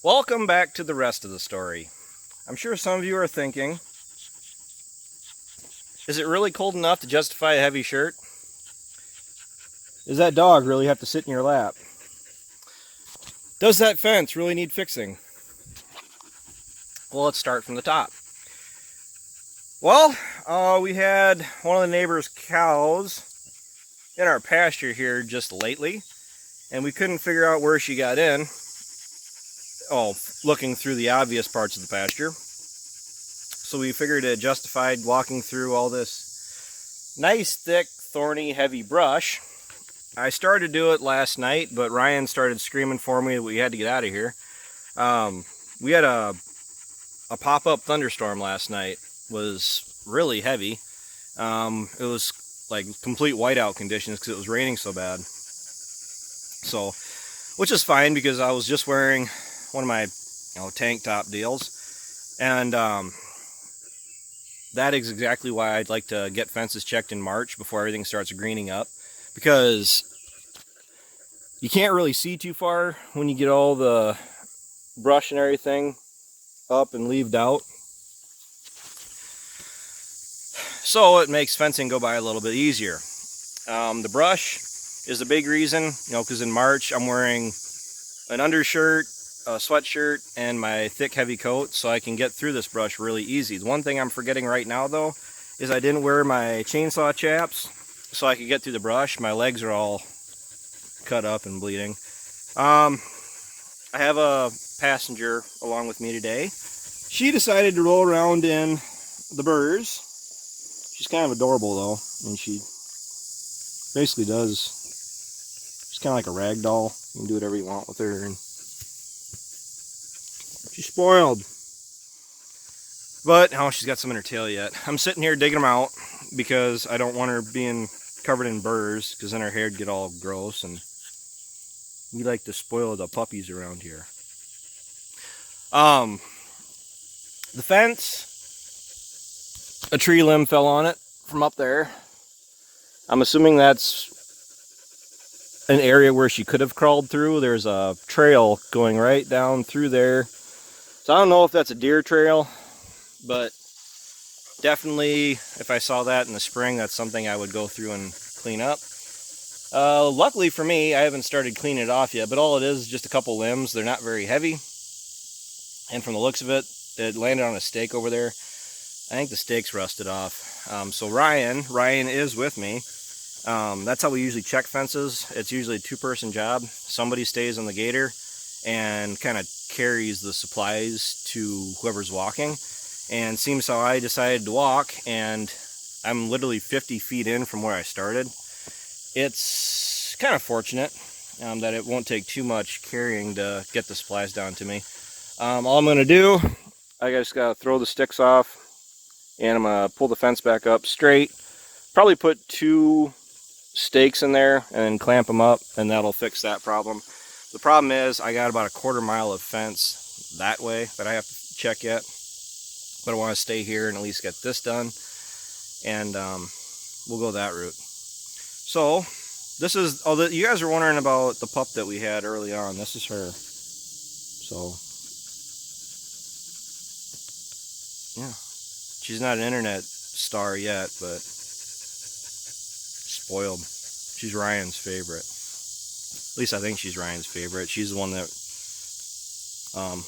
Welcome back to the rest of the story. I'm sure some of you are thinking, is it really cold enough to justify a heavy shirt? Does that dog really have to sit in your lap? Does that fence really need fixing? Well, let's start from the top. Well, we had one of the neighbor's cows in our pasture here just lately, and we couldn't figure out where she got in. Oh, looking through the obvious parts of the pasture. So we figured it justified walking through all this nice, thick, thorny, heavy brush. I started to do it last night, but Ryan started screaming for me that we had to get out of here. We had a pop-up thunderstorm last night. It was really heavy. It was like complete whiteout conditions because it was raining so bad. So, which is fine because I was just wearing one of my tank top deals, and that is exactly why I'd like to get fences checked in March before everything starts greening up, because you can't really see too far when you get all the brush and everything up and leaved out. So it makes fencing go by a little bit easier. The brush is a big reason, because in March I'm wearing an undershirt, a sweatshirt, and my thick heavy coat, so I can get through this brush really easy. The one thing I'm forgetting right now though is I didn't wear my chainsaw chaps so I could get through the brush. My legs are all cut up and bleeding. I have a passenger along with me today. She decided to roll around in the burrs. She's kind of adorable though, and she basically does. She's kind of like a rag doll. You can do whatever you want with her, and she's spoiled. But now she's got some in her tail yet. I'm sitting here digging them out because I don't want her being covered in burrs, because then her hair would get all gross, and we like to spoil the puppies around here. The fence, a tree limb fell on it from up there. I'm assuming that's an area where she could have crawled through. There's a trail going right down through there. So I don't know if that's a deer trail, but definitely if I saw that in the spring, that's something I would go through and clean up. Luckily for me, I haven't started cleaning it off yet, but all it is just a couple limbs. They're not very heavy. And from the looks of it, it landed on a stake over there. I think the stake's rusted off. So Ryan is with me. That's how we usually check fences. It's usually a two-person job. Somebody stays on the gator and kind of carries the supplies to whoever's walking. And seems how I decided to walk, and I'm literally 50 feet in from where I started. It's kind of fortunate that it won't take too much carrying to get the supplies down to me. All I'm going to do, I just got to throw the sticks off, and I'm going to pull the fence back up straight. Probably put 2 stakes in there and then clamp them up, and that'll fix that problem. The problem is I got about a quarter mile of fence that way that I have to check yet, but I want to stay here and at least get this done, and we'll go that route. So this is, you guys are wondering about the pup that we had early on. This is her. So yeah, she's not an internet star yet, but spoiled. She's Ryan's favorite. At least I think she's Ryan's favorite. She's the one that,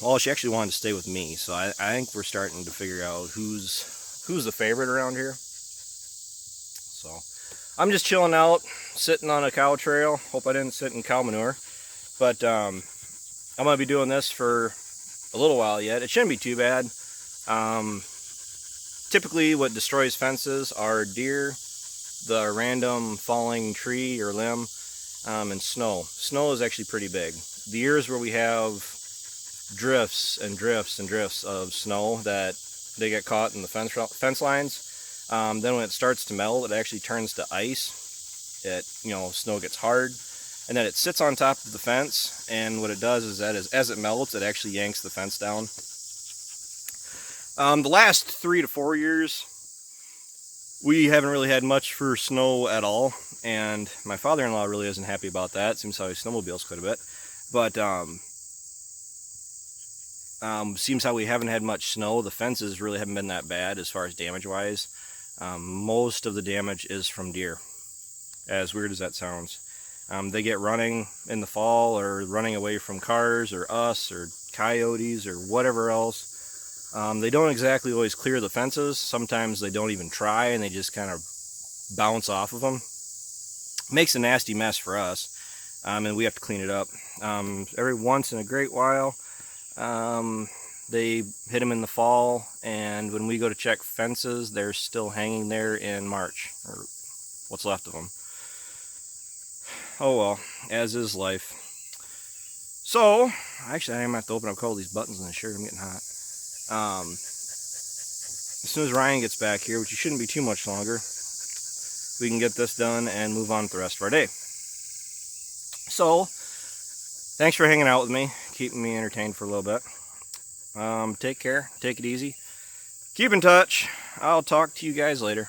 well, she actually wanted to stay with me, so I think we're starting to figure out who's the favorite around here. So I'm just chilling out, sitting on a cow trail. Hope I didn't sit in cow manure, but I'm gonna be doing this for a little while yet. It shouldn't be too bad. Typically what destroys fences are deer, the random falling tree or limb, and snow. Snow is actually pretty big. The years where we have drifts and drifts and drifts of snow that they get caught in the fence lines, then when it starts to melt, it actually turns to ice. Snow gets hard, and then it sits on top of the fence, and what it does is that as it melts, it actually yanks the fence down. The last 3 to 4 years, we haven't really had much for snow at all, and my father-in-law really isn't happy about that. Seems how he snowmobiles quite a bit. But Seems how we haven't had much snow. The fences really haven't been that bad as far as damage wise. Most of the damage is from deer, as weird as that sounds. They get running in the fall or running away from cars or us or coyotes or whatever else. They don't exactly always clear the fences. Sometimes they don't even try and they just kind of bounce off of them. Makes a nasty mess for us, and we have to clean it up. Every once in a great while, they hit them in the fall, and when we go to check fences, they're still hanging there in March, or what's left of them. Oh well, as is life. So, actually, I'm going to have to open up a couple of these buttons in the shirt. I'm getting hot. As soon as Ryan gets back here, which shouldn't be too much longer, we can get this done and move on with the rest of our day. So, thanks for hanging out with me, keeping me entertained for a little bit. Take care, take it easy, keep in touch. I'll talk to you guys later.